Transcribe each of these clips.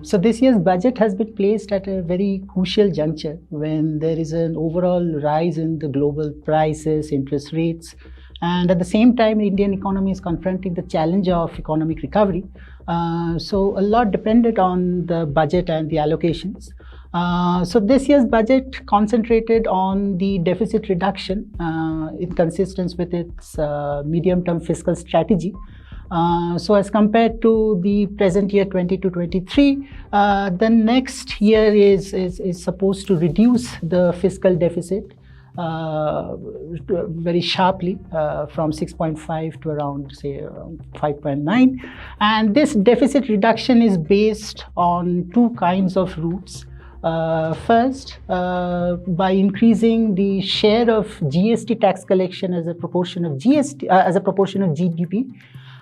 So this year's budget has been placed at a very crucial juncture when there is an overall rise in the global prices, interest rates, and at the same time, the Indian economy is confronting the challenge of economic recovery. So a lot depended on the budget and the allocations. So this year's budget concentrated on the deficit reduction in consistence with its medium-term fiscal strategy. So as compared to the present year 22-23, the next year is supposed to reduce the fiscal deficit very sharply from 6.5 to around, say, around 5.9. And this deficit reduction is based on two kinds of routes. First, by increasing the share of GST tax collection as a proportion of GDP,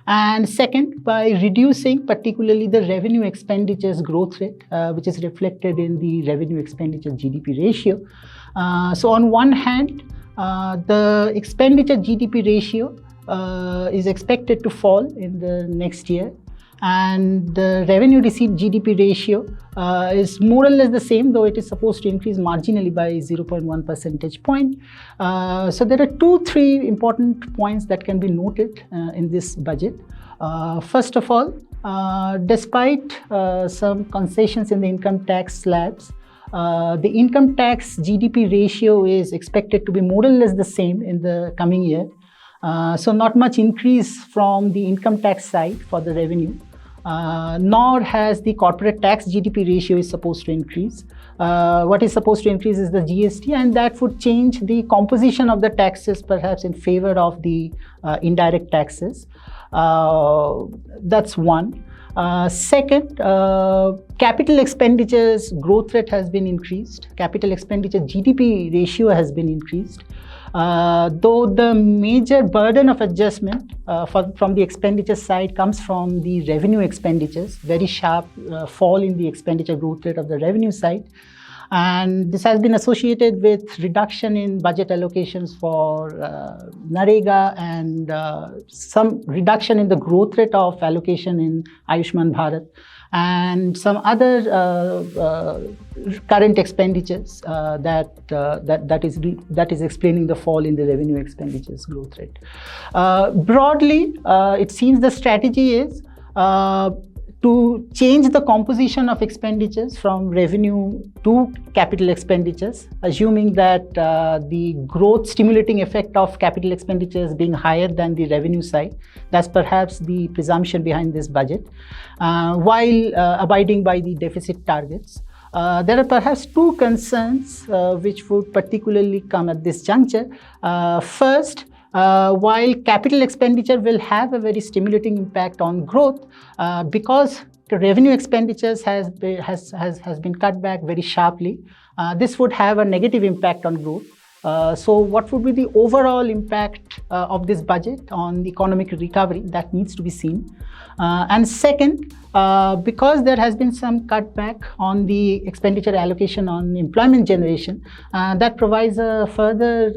and second, by reducing particularly the revenue expenditures growth rate, which is reflected in the revenue expenditure GDP ratio. So on one hand, the expenditure GDP ratio is expected to fall in the next year, and the revenue receipt GDP ratio is more or less the same, though it is supposed to increase marginally by 0.1 percentage point. So there are three important points that can be noted in this budget. First of all, despite some concessions in the income tax slabs, the income tax GDP ratio is expected to be more or less the same in the coming year. So not much increase from the income tax side for the revenue, nor has the corporate tax GDP ratio is supposed to increase. What is supposed to increase is the GST, and that would change the composition of the taxes perhaps in favor of the indirect taxes. That's one. Second, capital expenditures growth rate has been increased. Capital expenditure GDP ratio has been increased. Though the major burden of adjustment from the expenditure side comes from the revenue expenditures, very sharp fall in the expenditure growth rate of the revenue side. And this has been associated with reduction in budget allocations for Narega and some reduction in the growth rate of allocation in Ayushman Bharat and some other current expenditures that is explaining the fall in the revenue expenditures growth rate. Broadly, it seems the strategy is to change the composition of expenditures from revenue to capital expenditures, assuming that the growth stimulating effect of capital expenditures being higher than the revenue side. That's perhaps the presumption behind this budget, while abiding by the deficit targets. There are perhaps two concerns which would particularly come at this juncture. First, while capital expenditure will have a very stimulating impact on growth, because the revenue expenditures has been cut back very sharply, this would have a negative impact on growth. So what would be the overall impact of this budget on the economic recovery? That needs to be seen. And second, because there has been some cutback on the expenditure allocation on employment generation, that provides a further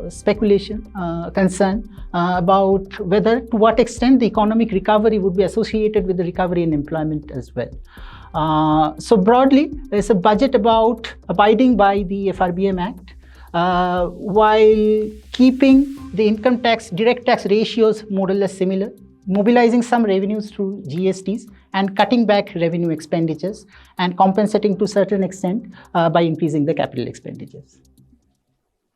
speculation, concern about whether to what extent the economic recovery would be associated with the recovery in employment as well. So broadly, it's a budget about abiding by the FRBM Act, while keeping the income tax, direct tax ratios more or less similar, mobilizing some revenues through GSTs and cutting back revenue expenditures and compensating to a certain extent by increasing the capital expenditures.